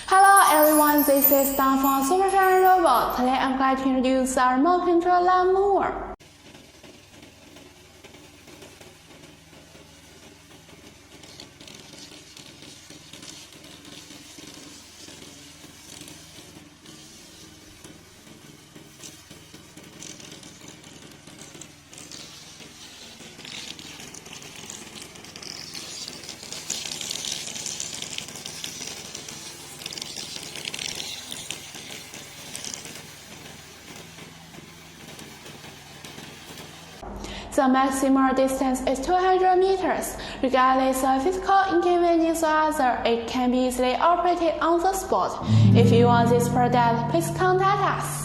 Hello everyone, this is Dan from SUPERSHINE Robot. Today I'm going to introduce our remote control mower. The maximum distance is 200 meters. Regardless of physical inconvenience or other, it can be easily operated on the spot. If you want this product, please contact us.